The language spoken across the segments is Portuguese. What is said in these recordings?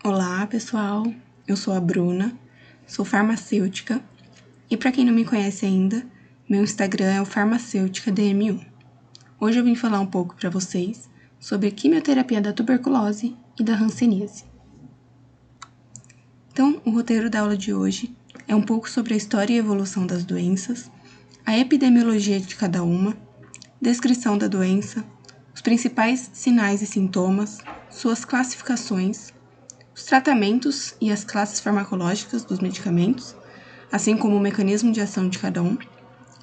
Olá, pessoal. Eu sou a Bruna, sou farmacêutica e para quem não me conhece ainda, meu Instagram é o farmacêuticadm1. Hoje eu vim falar um pouco para vocês sobre a quimioterapia da tuberculose e da hanseníase. Então, o roteiro da aula de hoje é um pouco sobre a história e evolução das doenças, a epidemiologia de cada uma, descrição da doença, os principais sinais e sintomas, suas classificações, os tratamentos e as classes farmacológicas dos medicamentos, assim como o mecanismo de ação de cada um,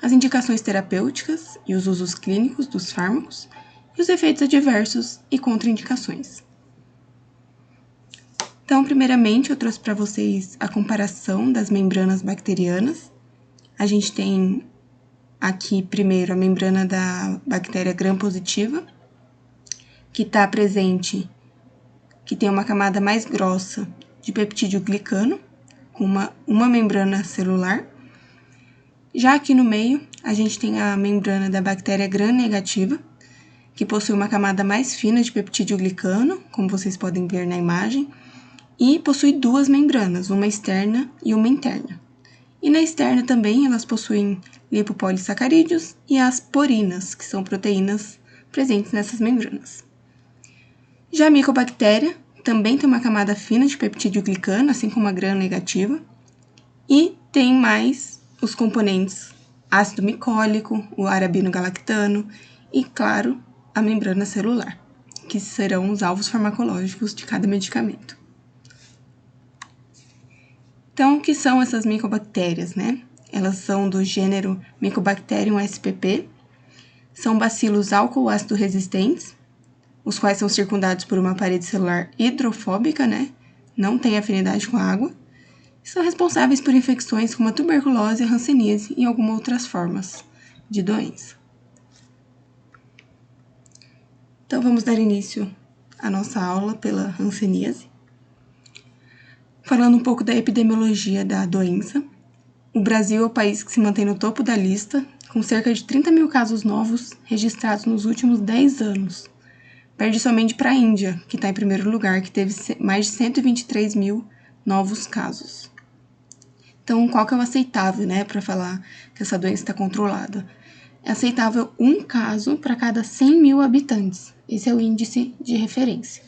as indicações terapêuticas e os usos clínicos dos fármacos, e os efeitos adversos e contraindicações. Então, primeiramente, eu trouxe para vocês a comparação das membranas bacterianas. A gente tem aqui, primeiro, a membrana da bactéria gram-positiva, que está presente, que tem uma camada mais grossa de peptídeo glicano, com uma membrana celular. Já aqui no meio, a gente tem a membrana da bactéria gram-negativa, que possui uma camada mais fina de peptídeo glicano, como vocês podem ver na imagem, e possui duas membranas, uma externa e uma interna. E na externa também elas possuem lipopolissacarídeos e as porinas, que são proteínas presentes nessas membranas. Já a micobactéria também tem uma camada fina de peptídeo glicano, assim como a gram-negativa, e tem mais os componentes ácido micólico, o arabinogalactano e, claro, a membrana celular, que serão os alvos farmacológicos de cada medicamento. Então, o que são essas micobactérias, né? Elas são do gênero Mycobacterium spp, são bacilos álcool-ácido resistentes, os quais são circundados por uma parede celular hidrofóbica, né? Não tem afinidade com a água, e são responsáveis por infecções como a tuberculose, a hanseníase e algumas outras formas de doença. Então, vamos dar início à nossa aula pela hanseníase. Falando um pouco da epidemiologia da doença, o Brasil é o país que se mantém no topo da lista, com cerca de 30 mil casos novos registrados nos últimos 10 anos. Perde somente para a Índia, que está em primeiro lugar, que teve mais de 123 mil novos casos. Então, qual que é o aceitável, né, para falar que essa doença está controlada? É aceitável um caso para cada 100 mil habitantes. Esse é o índice de referência.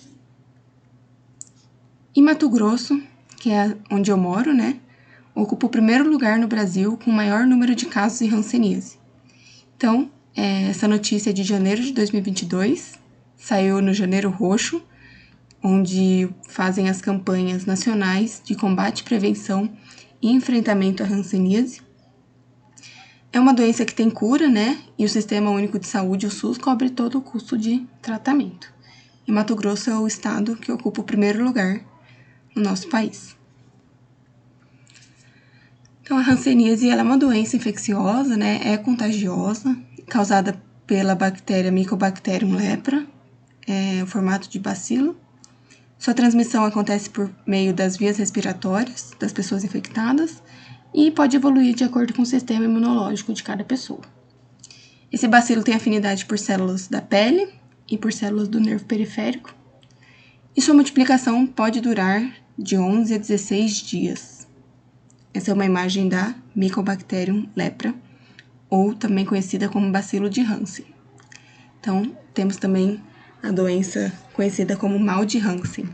Em Mato Grosso, que é onde eu moro, né, ocupa o primeiro lugar no Brasil com o maior número de casos de hanseníase. Então, essa notícia é de janeiro de 2022, saiu no Janeiro Roxo, onde fazem as campanhas nacionais de combate, prevenção e enfrentamento à hanseníase. É uma doença que tem cura, né? E o Sistema Único de Saúde, o SUS, cobre todo o custo de tratamento. E Mato Grosso é o estado que ocupa o primeiro lugar no nosso país. Então, a hanseníase ela é uma doença infecciosa, né? É contagiosa, causada pela bactéria Mycobacterium lepra, o formato de bacilo. Sua transmissão acontece por meio das vias respiratórias das pessoas infectadas e pode evoluir de acordo com o sistema imunológico de cada pessoa. Esse bacilo tem afinidade por células da pele e por células do nervo periférico, e sua multiplicação pode durar de 11 a 16 dias. Essa é uma imagem da Mycobacterium lepra, ou também conhecida como bacilo de Hansen. Então, temos também a doença conhecida como mal de Hansen.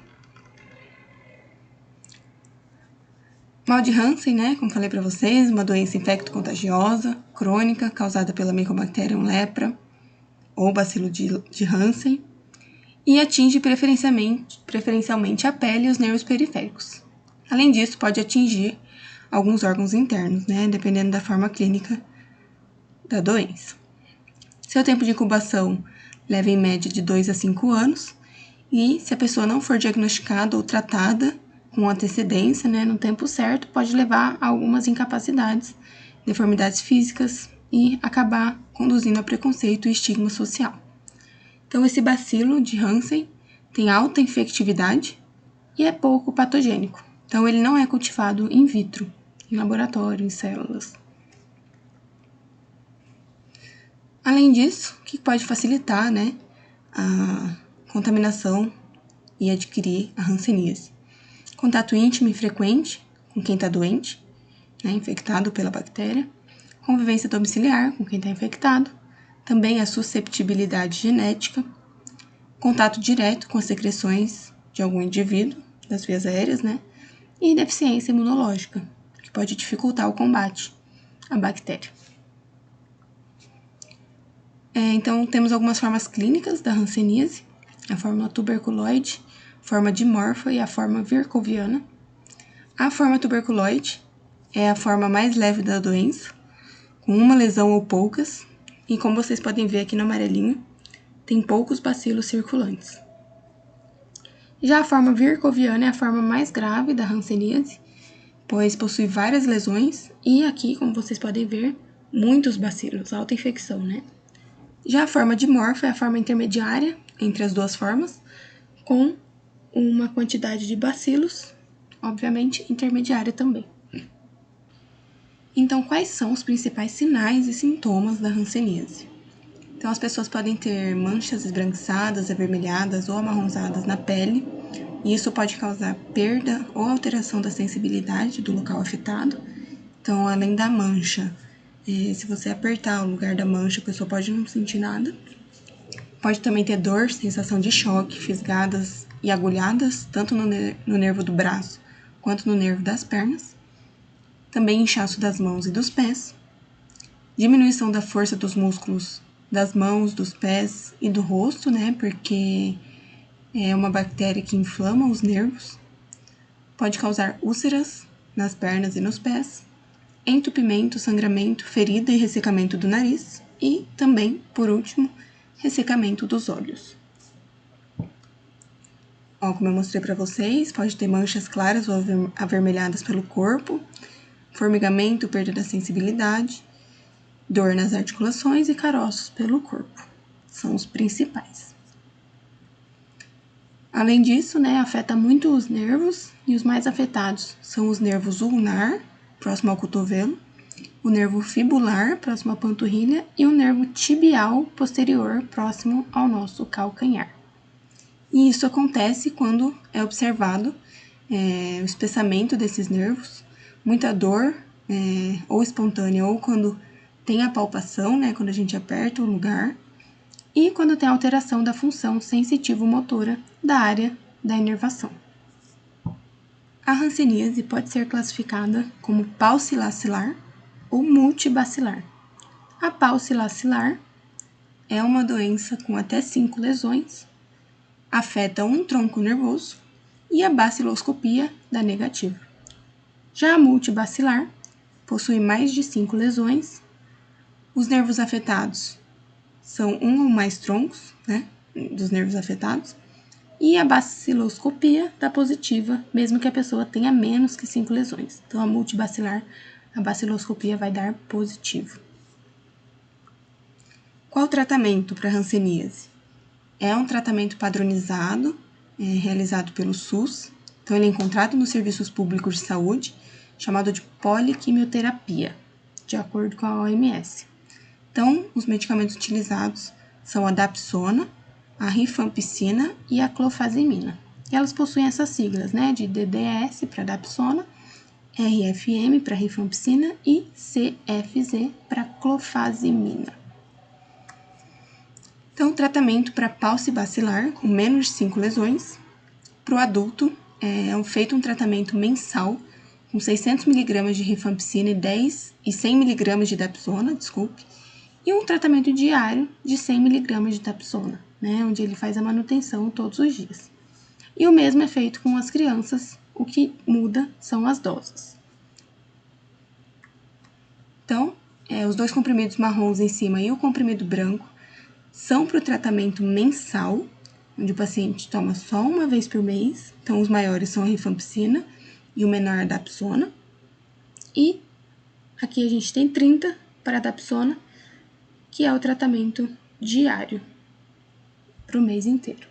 Mal de Hansen, né, como falei para vocês, uma doença infecto-contagiosa, crônica, causada pela Mycobacterium lepra, ou bacilo de Hansen, e atinge preferencialmente a pele e os nervos periféricos. Além disso, pode atingir alguns órgãos internos, né, dependendo da forma clínica da doença. Seu tempo de incubação leva em média de 2 a 5 anos, e se a pessoa não for diagnosticada ou tratada com antecedência, né, no tempo certo, pode levar a algumas incapacidades, deformidades físicas e acabar conduzindo a preconceito e estigma social. Então, esse bacilo de Hansen tem alta infectividade e é pouco patogênico. Então, ele não é cultivado in vitro, em laboratório, em células. Além disso, o que pode facilitar, né, a contaminação e adquirir a hanseníase? contato íntimo e frequente com quem está doente, né, infectado pela bactéria, convivência domiciliar com quem está infectado, também a susceptibilidade genética, contato direto com as secreções de algum indivíduo, das vias aéreas, né, e deficiência imunológica, que pode dificultar o combate à bactéria. Então, temos algumas formas clínicas da hanseníase, a forma tuberculoide, a forma dimorfa e a forma virchoviana. A forma tuberculoide é a forma mais leve da doença, com uma lesão ou poucas, e como vocês podem ver aqui no amarelinho, tem poucos bacilos circulantes. Já a forma virchoviana é a forma mais grave da hanseníase, pois possui várias lesões e aqui, como vocês podem ver, muitos bacilos, alta infecção, né? Já a forma dimorfa é a forma intermediária entre as duas formas, com uma quantidade de bacilos, obviamente, intermediária também. Então, quais são os principais sinais e sintomas da hanseníase? Então, as pessoas podem ter manchas esbranquiçadas, avermelhadas ou amarronzadas na pele, e isso pode causar perda ou alteração da sensibilidade do local afetado. Então, além da mancha, se você apertar o lugar da mancha, a pessoa pode não sentir nada. Pode também ter dor, sensação de choque, fisgadas e agulhadas, tanto no nervo do braço quanto no nervo das pernas. Também inchaço das mãos e dos pés. Diminuição da força dos músculos das mãos, dos pés e do rosto, né? Porque é uma bactéria que inflama os nervos. Pode causar úlceras nas pernas e nos pés. Entupimento, sangramento, ferida e ressecamento do nariz. E também, por último, ressecamento dos olhos. Como eu mostrei para vocês, pode ter manchas claras ou avermelhadas pelo corpo, formigamento, perda da sensibilidade, dor nas articulações e caroços pelo corpo. São os principais. Além disso, né, afeta muito os nervos, e os mais afetados são os nervos ulnar, próximo ao cotovelo, o nervo fibular, próximo à panturrilha, e o nervo tibial posterior, próximo ao nosso calcanhar. E isso acontece quando é observado o espessamento desses nervos, muita dor, ou espontânea, ou quando tem a palpação, né, quando a gente aperta o lugar, e quando tem alteração da função sensitivo-motora da área da inervação. A hanseníase pode ser classificada como paucilacilar ou multibacilar. A paucilacilar é uma doença com até 5 lesões, afeta um tronco nervoso e a baciloscopia dá negativo. Já a multibacilar possui mais de 5 lesões, os nervos afetados são um ou mais troncos, né, dos nervos afetados, e a baciloscopia dá positiva, mesmo que a pessoa tenha menos que 5 lesões. Então, a multibacilar, a baciloscopia vai dar positivo. Qual o tratamento para hanseníase? É um tratamento padronizado, realizado pelo SUS, então ele é encontrado nos serviços públicos de saúde, chamado de poliquimioterapia, de acordo com a OMS. Então, os medicamentos utilizados são a dapsona, a rifampicina e a clofazimina. E elas possuem essas siglas, né, de DDS para dapsona, RFM para rifampicina e CFZ para clofazimina. Então, o tratamento para paucibacilar, com menos de 5 lesões, para o adulto é feito um tratamento mensal com 600 mg de rifampicina e 100 mg de dapsona, e um tratamento diário de 100 mg de dapsona, né, onde ele faz a manutenção todos os dias. E o mesmo é feito com as crianças, o que muda são as doses. Então, os 2 comprimidos marrons em cima e o comprimido branco são para o tratamento mensal, onde o paciente toma só uma vez por mês. Então, os maiores são a rifampicina e o menor a dapsona. E aqui a gente tem 30 para a dapsona, que é o tratamento diário para o mês inteiro.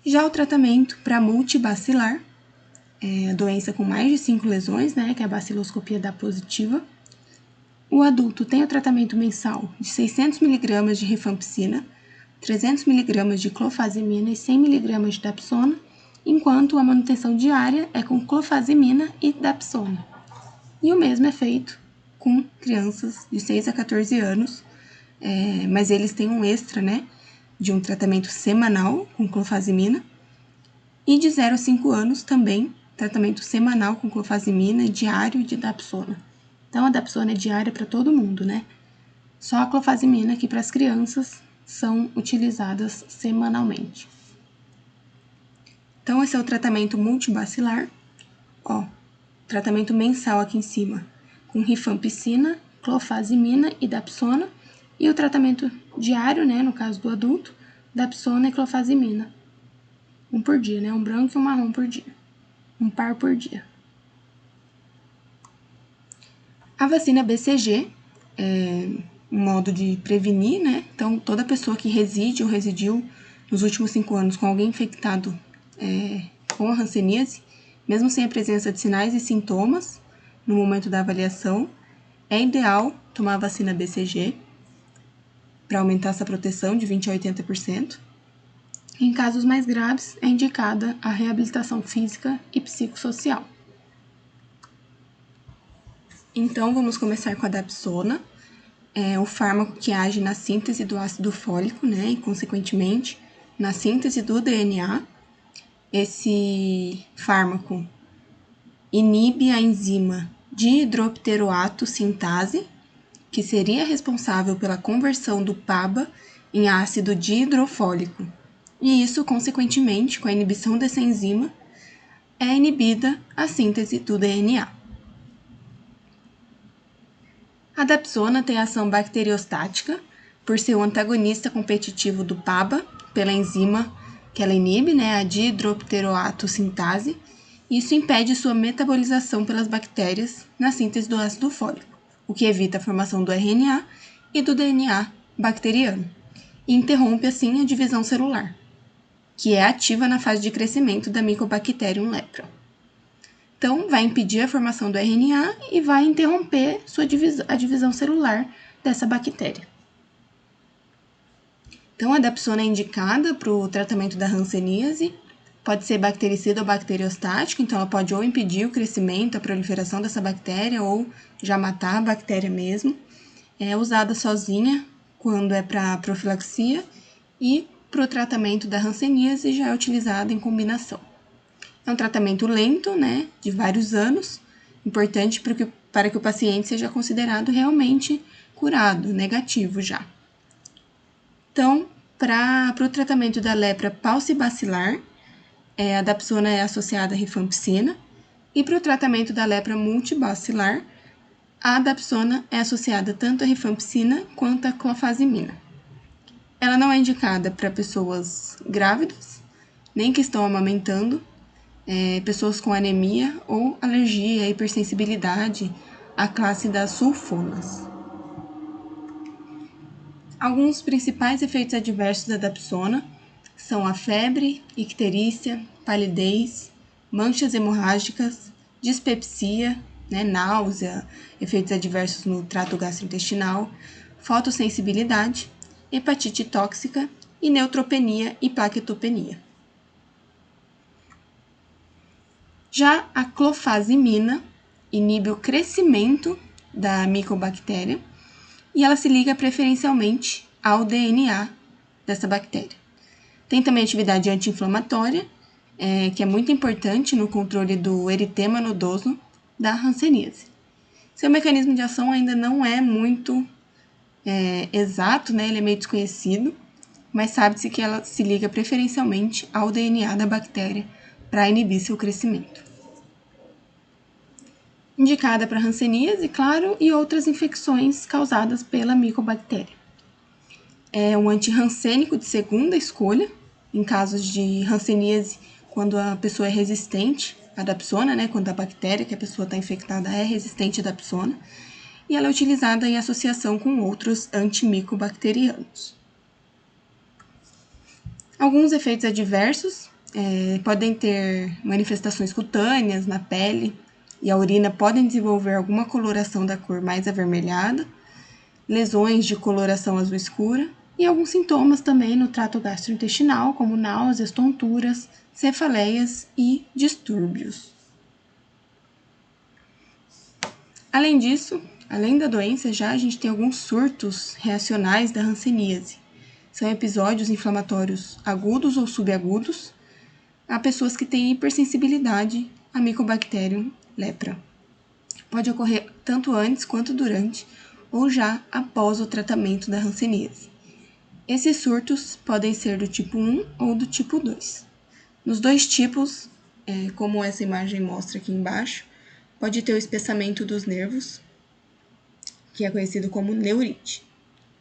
Já o tratamento para multibacilar, a doença com mais de 5 lesões, né, que a baciloscopia dá positiva. O adulto tem o tratamento mensal de 600 mg de rifampicina, 300 mg de clofazimina e 100 mg de dapsona, enquanto a manutenção diária é com clofazimina e dapsona. E o mesmo é feito com crianças de 6 a 14 anos, mas eles têm um extra, né, de um tratamento semanal com clofazimina, e de 0 a 5 anos também, tratamento semanal com clofazimina e diário de dapsona. Então, a dapsona é diária para todo mundo, né? Só a clofazimina que para as crianças são utilizadas semanalmente. Então, esse é o tratamento multibacilar, tratamento mensal aqui em cima, com rifampicina, clofazimina e dapsona, e o tratamento diário, né, no caso do adulto, dapsona e clofazimina. Um por dia, né, um branco e um marrom por dia, um par por dia. A vacina BCG é um modo de prevenir, né, então toda pessoa que reside ou residiu nos últimos 5 anos com alguém infectado com a hanseníase, mesmo sem a presença de sinais e sintomas no momento da avaliação, é ideal tomar a vacina BCG para aumentar essa proteção de 20% a 80%. Em casos mais graves, é indicada a reabilitação física e psicossocial. Então, vamos começar com a dapsona, o fármaco que age na síntese do ácido fólico, né, e, consequentemente, na síntese do DNA. Esse fármaco inibe a enzima dihidropteroato sintase, que seria responsável pela conversão do PABA em ácido dihidrofólico. E isso, consequentemente, com a inibição dessa enzima, é inibida a síntese do DNA. A dapsona tem ação bacteriostática, por ser o antagonista competitivo do PABA, pela enzima que ela inibe, né, a dihidropteroato sintase. Isso impede sua metabolização pelas bactérias na síntese do ácido fólico, o que evita a formação do RNA e do DNA bacteriano, e interrompe, assim, a divisão celular, que é ativa na fase de crescimento da Mycobacterium lepra. Então, vai impedir a formação do RNA e vai interromper a divisão celular dessa bactéria. Então, a dapsona é indicada para o tratamento da hanseníase, pode ser bactericida ou bacteriostático, então ela pode ou impedir o crescimento, a proliferação dessa bactéria, ou já matar a bactéria mesmo. É usada sozinha quando é para profilaxia, e para o tratamento da hanseníase já é utilizada em combinação. É um tratamento lento, né, de vários anos, importante para que o paciente seja considerado realmente curado, negativo já. Então, para o tratamento da lepra paucibacilar, a dapsona é associada à rifampicina, e para o tratamento da lepra multibacilar, a dapsona é associada tanto à rifampicina quanto à clofazimina. Ela não é indicada para pessoas grávidas, nem que estão amamentando, pessoas com anemia ou alergia e hipersensibilidade à classe das sulfonas. Alguns principais efeitos adversos da dapsona são a febre, icterícia, palidez, manchas hemorrágicas, dispepsia, né, náusea, efeitos adversos no trato gastrointestinal, fotossensibilidade, hepatite tóxica e neutropenia e plaquetopenia. Já a clofazimina inibe o crescimento da micobactéria e ela se liga preferencialmente ao DNA dessa bactéria. Tem também atividade anti-inflamatória, que é muito importante no controle do eritema nodoso da hanseníase. Seu mecanismo de ação ainda não é muito exato, né? Ele é meio desconhecido, mas sabe-se que ela se liga preferencialmente ao DNA da bactéria para inibir seu crescimento. Indicada para hanseníase, claro, e outras infecções causadas pela micobactéria. É um antirrancênico de segunda escolha, em casos de hanseníase, quando a pessoa é resistente à dapsona, né, quando a bactéria que a pessoa está infectada é resistente à dapsona, e ela é utilizada em associação com outros antimicobacterianos. Alguns efeitos adversos podem ter manifestações cutâneas na pele, e a urina podem desenvolver alguma coloração da cor mais avermelhada, lesões de coloração azul escura, e alguns sintomas também no trato gastrointestinal, como náuseas, tonturas, cefaleias e distúrbios. Além disso, além da doença, a gente tem alguns surtos reacionais da hanseníase. São episódios inflamatórios agudos ou subagudos. Há pessoas que têm hipersensibilidade a Mycobacterium lepra. Pode ocorrer tanto antes quanto durante ou já após o tratamento da hanseníase. Esses surtos podem ser do tipo 1 ou do tipo 2. Nos dois tipos, como essa imagem mostra aqui embaixo, pode ter o espessamento dos nervos, que é conhecido como neurite,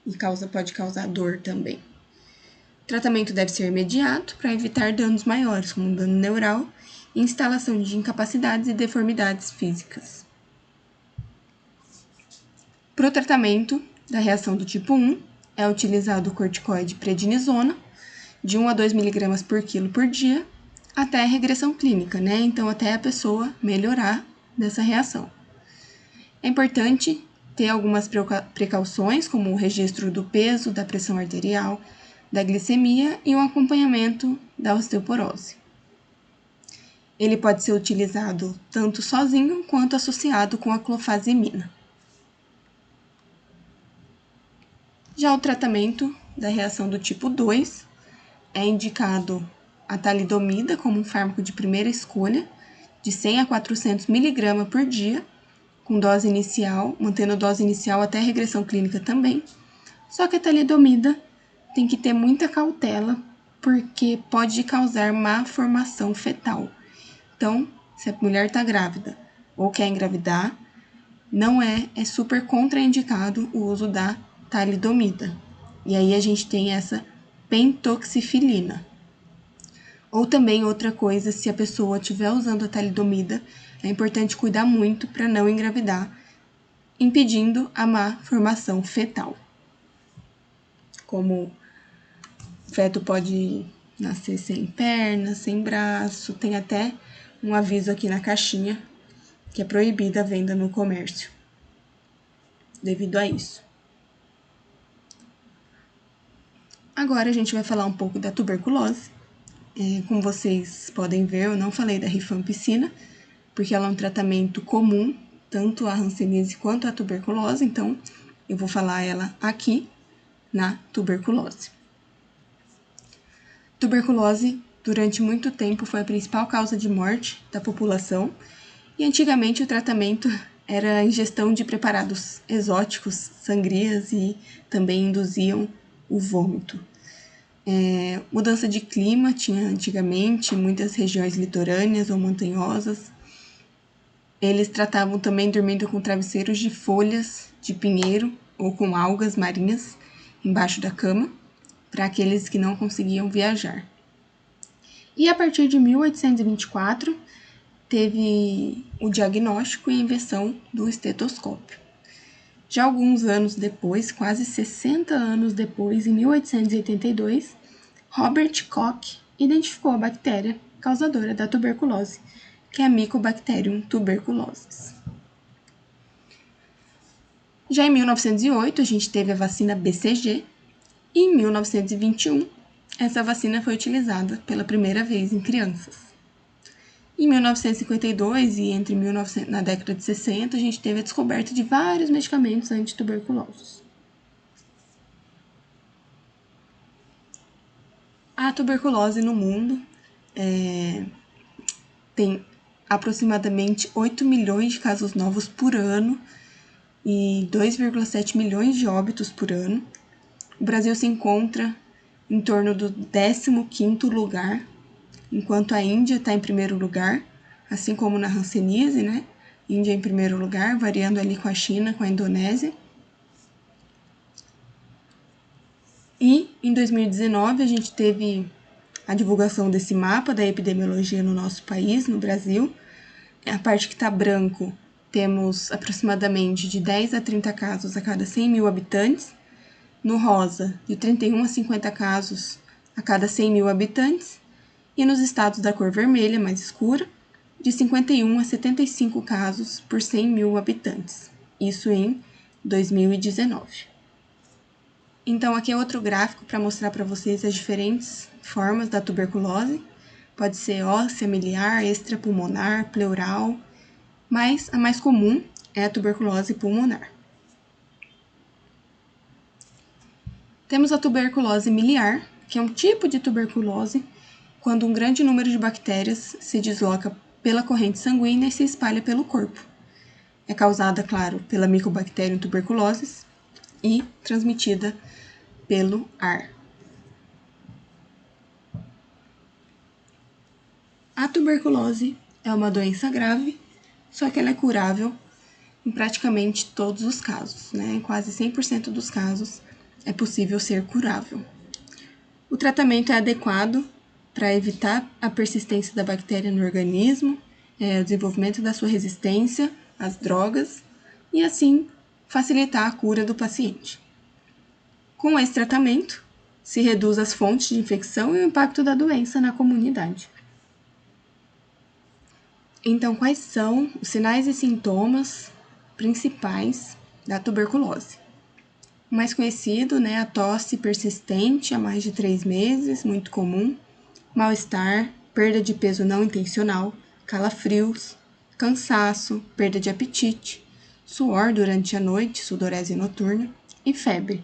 e pode causar dor também. O tratamento deve ser imediato para evitar danos maiores, como dano neural e instalação de incapacidades e deformidades físicas. Para o tratamento da reação do tipo 1, é utilizado o corticoide prednisona, de 1 a 2 mg por quilo por dia, até a regressão clínica, né? Então, até a pessoa melhorar dessa reação. É importante ter algumas precauções, como o registro do peso, da pressão arterial, da glicemia e um acompanhamento da osteoporose. Ele pode ser utilizado tanto sozinho quanto associado com a clofazimina. Já o tratamento da reação do tipo 2 é indicado a talidomida como um fármaco de primeira escolha, de 100 a 400 mg por dia, com dose inicial, mantendo dose inicial até regressão clínica também. Só que a talidomida tem que ter muita cautela, porque pode causar má formação fetal. Então, se a mulher está grávida ou quer engravidar, não é super contraindicado o uso da talidomida. E aí a gente tem essa pentoxifilina. Ou também outra coisa, se a pessoa estiver usando a talidomida, é importante cuidar muito para não engravidar, impedindo a má formação fetal. Como o feto pode nascer sem perna, sem braço, tem até um aviso aqui na caixinha que é proibida a venda no comércio devido a isso. Agora a gente vai falar um pouco da tuberculose. Como vocês podem ver, eu não falei da rifampicina, porque ela é um tratamento comum, tanto a hanseníase quanto a tuberculose, então eu vou falar ela aqui na tuberculose. Tuberculose, durante muito tempo, foi a principal causa de morte da população, e antigamente o tratamento era a ingestão de preparados exóticos, sangrias, e também induziam o vômito. Mudança de clima tinha antigamente, muitas regiões litorâneas ou montanhosas. Eles tratavam também dormindo com travesseiros de folhas de pinheiro ou com algas marinhas embaixo da cama, para aqueles que não conseguiam viajar. E a partir de 1824, teve o diagnóstico e invenção do estetoscópio. Já alguns anos depois, quase 60 anos depois, em 1882, Robert Koch identificou a bactéria causadora da tuberculose, que é a Mycobacterium tuberculosis. Já em 1908, a gente teve a vacina BCG, e em 1921, essa vacina foi utilizada pela primeira vez em crianças. Em 1952 e na década de 60, a gente teve a descoberta de vários medicamentos antituberculosos. A tuberculose no mundo tem aproximadamente 8 milhões de casos novos por ano e 2,7 milhões de óbitos por ano. O Brasil se encontra em torno do 15º lugar, enquanto a Índia está em primeiro lugar, assim como na hanseníase, né? Índia em primeiro lugar, variando ali com a China, com a Indonésia. E em 2019 a gente teve a divulgação desse mapa da epidemiologia no nosso país, no Brasil. A parte que está branco, temos aproximadamente de 10 a 30 casos a cada 100 mil habitantes. No rosa, de 31 a 50 casos a cada 100 mil habitantes. E nos estados da cor vermelha, mais escura, de 51 a 75 casos por 100 mil habitantes. Isso em 2019. Então, aqui é outro gráfico para mostrar para vocês as diferentes formas da tuberculose. Pode ser óssea, miliar, extrapulmonar, pleural, mas a mais comum é a tuberculose pulmonar. Temos a tuberculose miliar, que é um tipo de tuberculose quando um grande número de bactérias se desloca pela corrente sanguínea e se espalha pelo corpo. É causada, claro, pela Mycobacterium tuberculosis e transmitida pelo ar. A tuberculose é uma doença grave, só que ela é curável em praticamente todos os casos, né? Em quase 100% dos casos é possível ser curável. O tratamento é adequado para evitar a persistência da bactéria no organismo, o desenvolvimento da sua resistência às drogas e, assim, facilitar a cura do paciente. Com esse tratamento, se reduz as fontes de infecção e o impacto da doença na comunidade. Então, quais são os sinais e sintomas principais da tuberculose? O mais conhecido, né, a tosse persistente há mais de 3 meses, muito comum, mal-estar, perda de peso não intencional, calafrios, cansaço, perda de apetite, suor durante a noite, sudorese noturna e febre.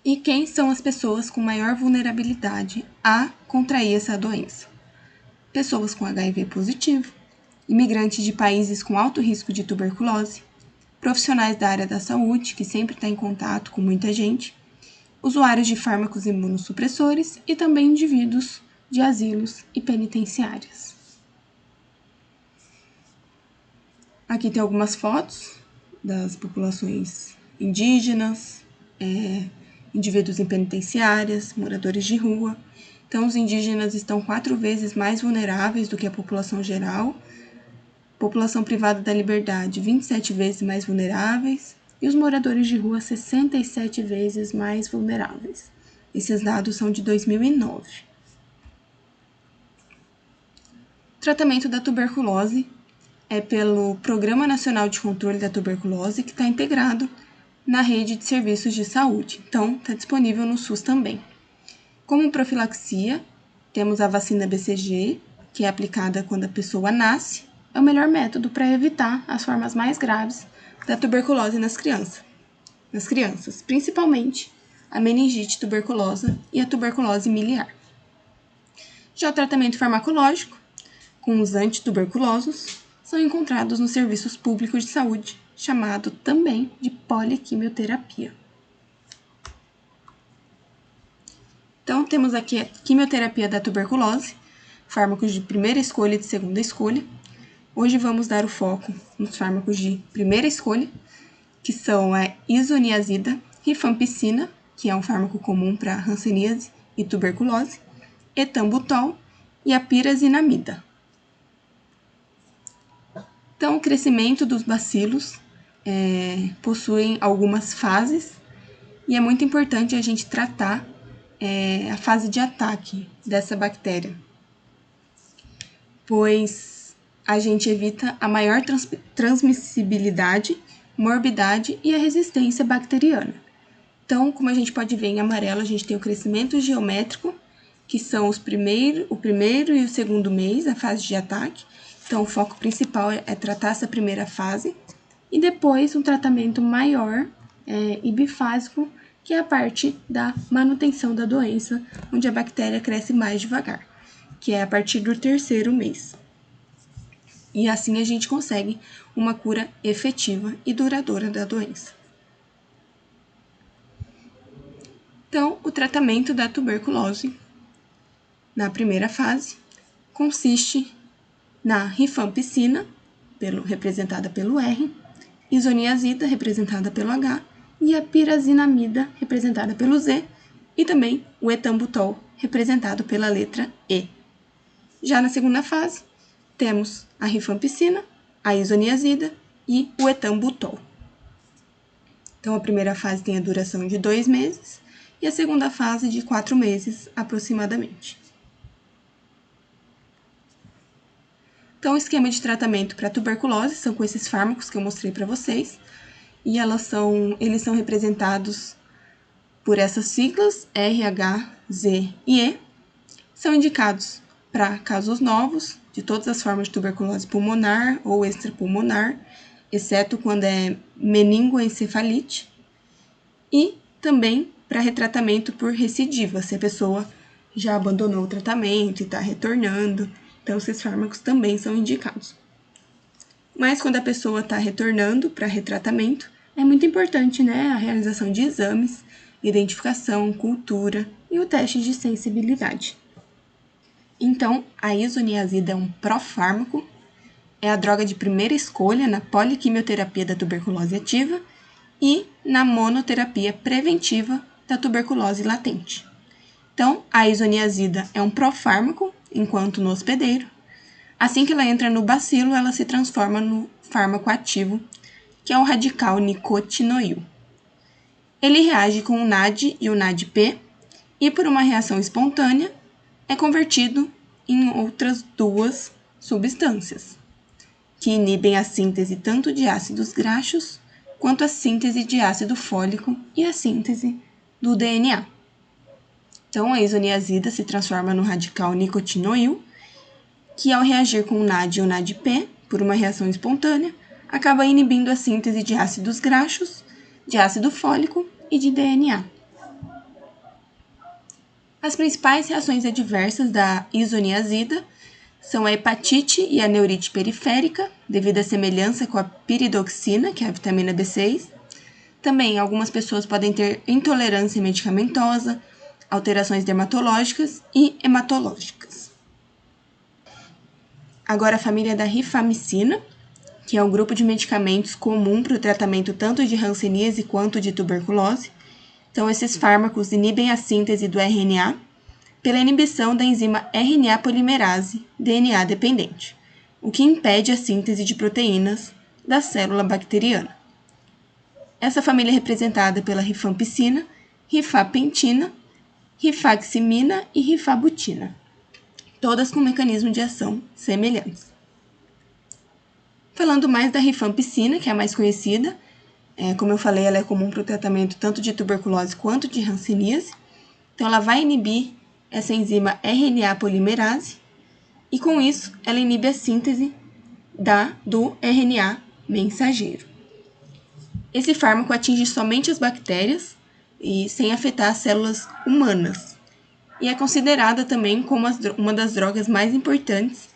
E quem são as pessoas com maior vulnerabilidade a contrair essa doença? Pessoas com HIV positivo, imigrantes de países com alto risco de tuberculose, profissionais da área da saúde, que sempre está em contato com muita gente, usuários de fármacos imunossupressores e também indivíduos de asilos e penitenciárias. Aqui tem algumas fotos das populações indígenas, indivíduos em penitenciárias, moradores de rua. Então, os indígenas estão 4 vezes mais vulneráveis do que a população geral, população privada da liberdade 27 vezes mais vulneráveis e os moradores de rua 67 vezes mais vulneráveis. Esses dados são de 2009. O tratamento da tuberculose é pelo Programa Nacional de Controle da Tuberculose, que está integrado na rede de serviços de saúde. Então, está disponível no SUS também. Como profilaxia, temos a vacina BCG, que é aplicada quando a pessoa nasce. É o melhor método para evitar as formas mais graves da tuberculose nas crianças, principalmente a meningite tuberculosa e a tuberculose miliar. Já o tratamento farmacológico, com os antituberculosos, são encontrados nos serviços públicos de saúde, chamado também de poliquimioterapia. Então, temos aqui a quimioterapia da tuberculose, fármacos de primeira escolha e de segunda escolha. Hoje vamos dar o foco nos fármacos de primeira escolha, que são a isoniazida, rifampicina, que é um fármaco comum para hanseníase e tuberculose, etambutol e a pirazinamida. Então, o crescimento dos bacilos possuem algumas fases e é muito importante a gente tratar a fase de ataque dessa bactéria, pois a gente evita a maior transmissibilidade, morbidade e a resistência bacteriana. Então, como a gente pode ver em amarelo, a gente tem o crescimento geométrico, que são o primeiro e o segundo mês, a fase de ataque. Então, o foco principal é tratar essa primeira fase, e depois um tratamento maior e bifásico, que é a parte da manutenção da doença, onde a bactéria cresce mais devagar, que é a partir do 3º mês. E assim a gente consegue uma cura efetiva e duradoura da doença. Então, o tratamento da tuberculose, na primeira fase, consiste na rifampicina, representada pelo R, isoniazida, representada pelo H, e a pirazinamida, representada pelo Z, e também o etambutol, representado pela letra E. Já na segunda fase, temos a rifampicina, a isoniazida e o etambutol. Então, a primeira fase tem a duração de 2 meses e a segunda fase de 4 meses, aproximadamente. Então, o esquema de tratamento para tuberculose são com esses fármacos que eu mostrei para vocês. e eles são representados por essas siglas R, H, Z e E. São indicados para casos novos de todas as formas de tuberculose pulmonar ou extrapulmonar, exceto quando é meningoencefalite, e também para retratamento por recidiva, se a pessoa já abandonou o tratamento e está retornando. Então, esses fármacos também são indicados. Mas quando a pessoa está retornando para retratamento, é muito importante, né, a realização de exames, identificação, cultura e o teste de sensibilidade. Então, a isoniazida é um profármaco, é a droga de primeira escolha na poliquimioterapia da tuberculose ativa e na monoterapia preventiva da tuberculose latente. Então, a isoniazida é um profármaco, enquanto no hospedeiro. Assim que ela entra no bacilo, ela se transforma no fármaco ativo, que é o radical nicotinoil. Ele reage com o NAD e o NADP e, por uma reação espontânea, é convertido em outras duas substâncias, que inibem a síntese tanto de ácidos graxos quanto a síntese de ácido fólico e a síntese do DNA. Então, a isoniazida se transforma no radical nicotinoil, que ao reagir com o NAD e o NADP, por uma reação espontânea, acaba inibindo a síntese de ácidos graxos, de ácido fólico e de DNA. As principais reações adversas da isoniazida são a hepatite e a neurite periférica, devido à semelhança com a piridoxina, que é a vitamina B6. Também, algumas pessoas podem ter intolerância medicamentosa, alterações dermatológicas e hematológicas. Agora, a família da rifamicina, que é um grupo de medicamentos comum para o tratamento tanto de hanseníase quanto de tuberculose. Então, esses fármacos inibem a síntese do RNA pela inibição da enzima RNA polimerase, DNA dependente, o que impede a síntese de proteínas da célula bacteriana. Essa família é representada pela rifampicina, rifapentina, rifaximina e rifabutina, todas com mecanismo de ação semelhantes. Falando mais da rifampicina, que é a mais conhecida, como eu falei, ela é comum para o tratamento tanto de tuberculose quanto de hanseníase. Então, ela vai inibir essa enzima RNA polimerase e, com isso, ela inibe a síntese do RNA mensageiro. Esse fármaco atinge somente as bactérias e sem afetar as células humanas. E é considerada também como uma das drogas mais importantes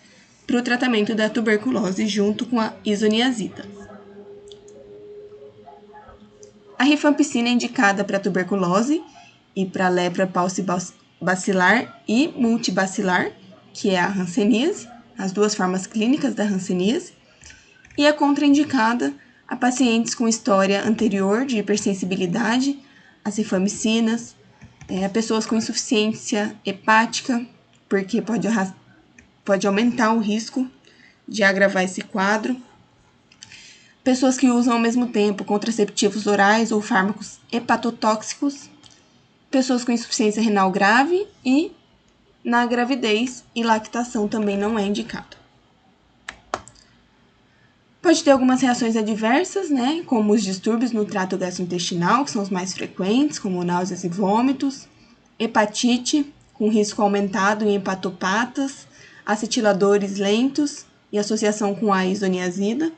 para o tratamento da tuberculose, junto com a isoniazida. A rifampicina é indicada para tuberculose e para lepra paucibacilar e multibacilar, que é a hanseníase, as duas formas clínicas da hanseníase, e é contraindicada a pacientes com história anterior de hipersensibilidade às rifamicinas, a pessoas com insuficiência hepática, porque pode aumentar o risco de agravar esse quadro. Pessoas que usam ao mesmo tempo contraceptivos orais ou fármacos hepatotóxicos, pessoas com insuficiência renal grave e na gravidez e lactação também não é indicado. Pode ter algumas reações adversas, né, como os distúrbios no trato gastrointestinal, que são os mais frequentes, como náuseas e vômitos, hepatite, com risco aumentado em hepatopatas, acetiladores lentos e associação com a isoniazida.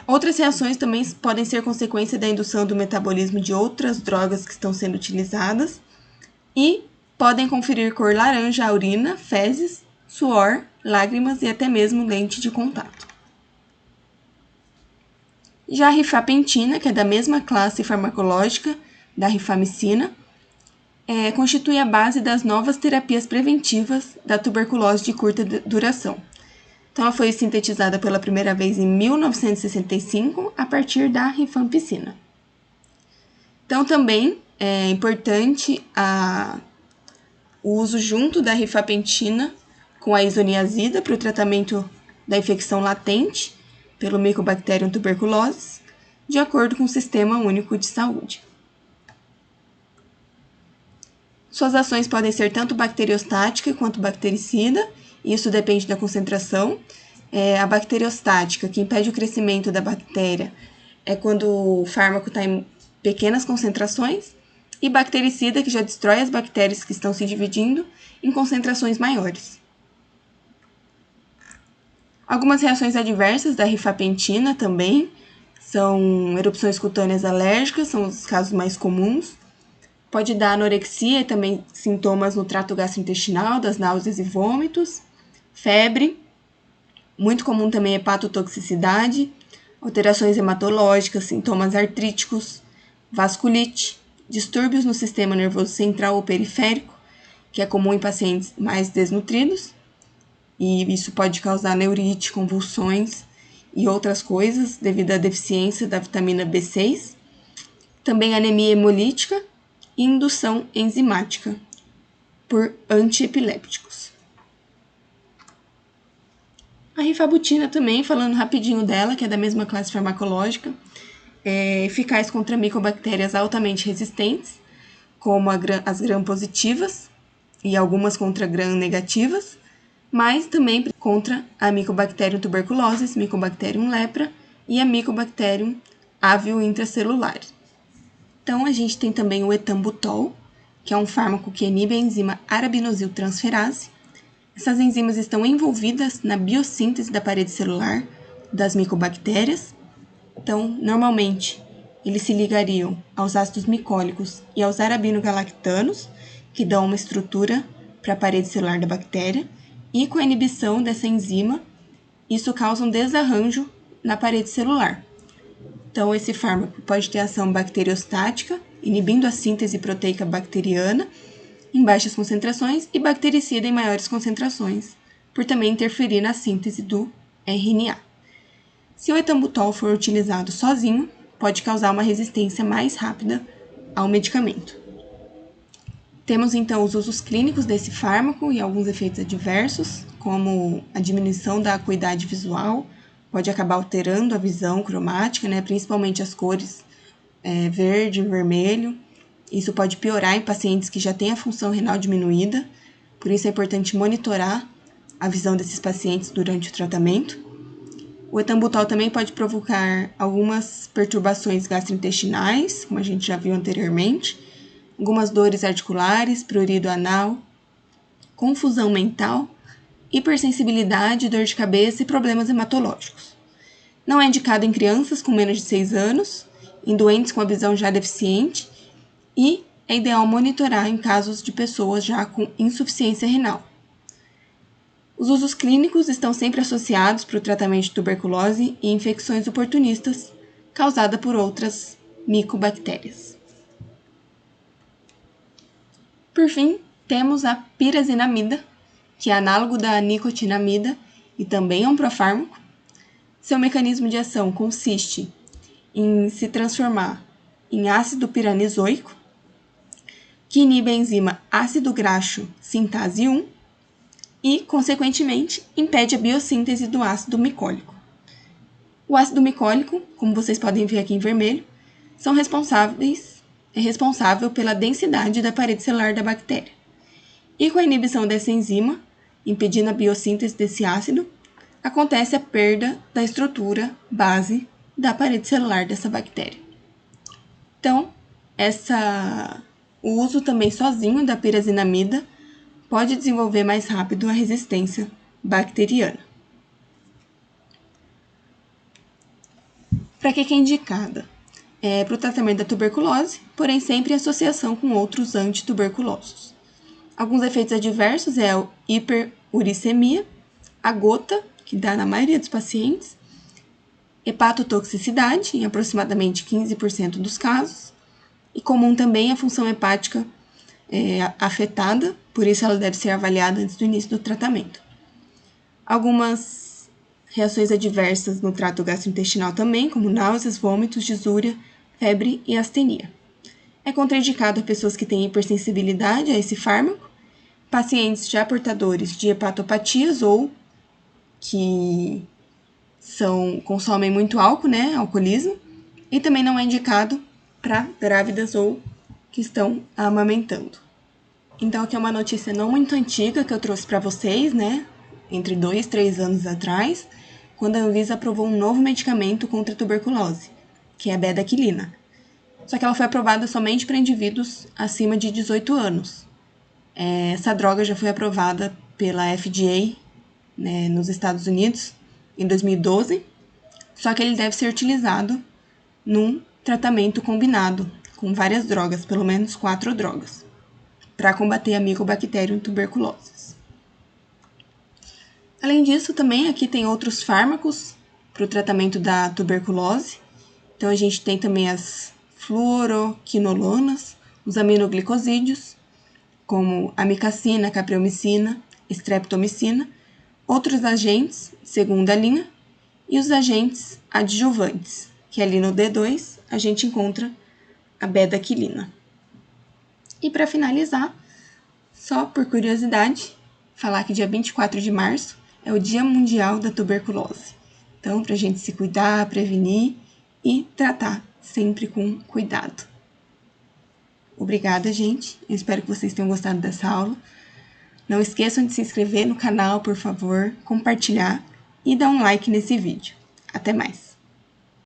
Outras reações também podem ser consequência da indução do metabolismo de outras drogas que estão sendo utilizadas e podem conferir cor laranja à urina, fezes, suor, lágrimas e até mesmo lente de contato. Já a rifapentina, que é da mesma classe farmacológica da rifamicina, constitui a base das novas terapias preventivas da tuberculose de curta duração. Então, ela foi sintetizada pela primeira vez em 1965, a partir da rifampicina. Então, também é importante o uso junto da rifapentina com a isoniazida para o tratamento da infecção latente pelo Mycobacterium tuberculosis, de acordo com o Sistema Único de Saúde. Suas ações podem ser tanto bacteriostática quanto bactericida, isso depende da concentração. A bacteriostática, que impede o crescimento da bactéria, é quando o fármaco está em pequenas concentrações, e bactericida, que já destrói as bactérias que estão se dividindo em concentrações maiores. Algumas reações adversas da rifapentina também são erupções cutâneas alérgicas, são os casos mais comuns. Pode dar anorexia e também sintomas no trato gastrointestinal, das náuseas e vômitos, febre, muito comum também hepatotoxicidade, alterações hematológicas, sintomas artríticos, vasculite, distúrbios no sistema nervoso central ou periférico, que é comum em pacientes mais desnutridos, e isso pode causar neurite, convulsões e outras coisas devido à deficiência da vitamina B6. Também anemia hemolítica e indução enzimática por antiepilépticos. A rifabutina também, falando rapidinho dela, que é da mesma classe farmacológica, é eficaz contra micobactérias altamente resistentes, como as gram-positivas e algumas contra gram-negativas, mas também contra a Mycobacterium tuberculosis, Mycobacterium lepra e a Mycobacterium avio intracelular. Então, a gente tem também o etambutol, que é um fármaco que inibe a enzima arabinosiltransferase. Essas enzimas estão envolvidas na biossíntese da parede celular das micobactérias. Então, normalmente, eles se ligariam aos ácidos micólicos e aos arabinogalactanos, que dão uma estrutura para a parede celular da bactéria, e com a inibição dessa enzima, isso causa um desarranjo na parede celular. Então, esse fármaco pode ter ação bacteriostática, inibindo a síntese proteica bacteriana em baixas concentrações e bactericida em maiores concentrações, por também interferir na síntese do RNA. Se o etambutol for utilizado sozinho, pode causar uma resistência mais rápida ao medicamento. Temos então os usos clínicos desse fármaco e alguns efeitos adversos, como a diminuição da acuidade visual, pode acabar alterando a visão cromática, principalmente as cores verde e vermelho. Isso pode piorar em pacientes que já têm a função renal diminuída, por isso é importante monitorar a visão desses pacientes durante o tratamento. O etambutol também pode provocar algumas perturbações gastrointestinais, como a gente já viu anteriormente, algumas dores articulares, prurido anal, confusão mental, hipersensibilidade, dor de cabeça e problemas hematológicos. Não é indicado em crianças com menos de 6 anos, em doentes com a visão já deficiente e é ideal monitorar em casos de pessoas já com insuficiência renal. Os usos clínicos estão sempre associados para o tratamento de tuberculose e infecções oportunistas causadas por outras micobactérias. Por fim, temos a pirazinamida, que é análogo da nicotinamida e também é um profármaco. Seu mecanismo de ação consiste em se transformar em ácido piranizoico, que inibe a enzima ácido graxo sintase 1 e, consequentemente, impede a biossíntese do ácido micólico. O ácido micólico, como vocês podem ver aqui em vermelho, é responsável pela densidade da parede celular da bactéria. E com a inibição dessa enzima, impedindo a biossíntese desse ácido, acontece a perda da estrutura base da parede celular dessa bactéria. Então, o uso também sozinho da pirazinamida pode desenvolver mais rápido a resistência bacteriana. Para que é indicada? Para o tratamento da tuberculose, porém sempre em associação com outros antituberculosos. Alguns efeitos adversos é a hiperuricemia, a gota, que dá na maioria dos pacientes, hepatotoxicidade, em aproximadamente 15% dos casos, e comum também a função hepática afetada, por isso ela deve ser avaliada antes do início do tratamento. Algumas reações adversas no trato gastrointestinal também, como náuseas, vômitos, disúria, febre e astenia. É contraindicado a pessoas que têm hipersensibilidade a esse fármaco, pacientes já portadores de hepatopatias ou que consomem muito álcool, alcoolismo, e também não é indicado para grávidas ou que estão amamentando. Então, aqui é uma notícia não muito antiga que eu trouxe para vocês, entre 2 e 3 anos atrás, quando a Anvisa aprovou um novo medicamento contra a tuberculose, que é a bedaquilina. Só que ela foi aprovada somente para indivíduos acima de 18 anos. Essa droga já foi aprovada pela FDA, né, nos Estados Unidos em 2012, só que ele deve ser utilizado num tratamento combinado com várias drogas, pelo menos 4 drogas, para combater a Mycobacterium tuberculosis. Além disso, também aqui tem outros fármacos para o tratamento da tuberculose. Então, a gente tem também as fluoroquinolonas, os aminoglicosídeos, como amicacina, capreomicina, streptomicina, outros agentes, segunda linha, e os agentes adjuvantes, que ali no D2 a gente encontra a bedaquilina. E para finalizar, só por curiosidade, falar que dia 24 de março é o Dia Mundial da Tuberculose. Então, para a gente se cuidar, prevenir e tratar sempre com cuidado. Obrigada, gente. Eu espero que vocês tenham gostado dessa aula. Não esqueçam de se inscrever no canal, por favor, compartilhar e dar um like nesse vídeo. Até mais!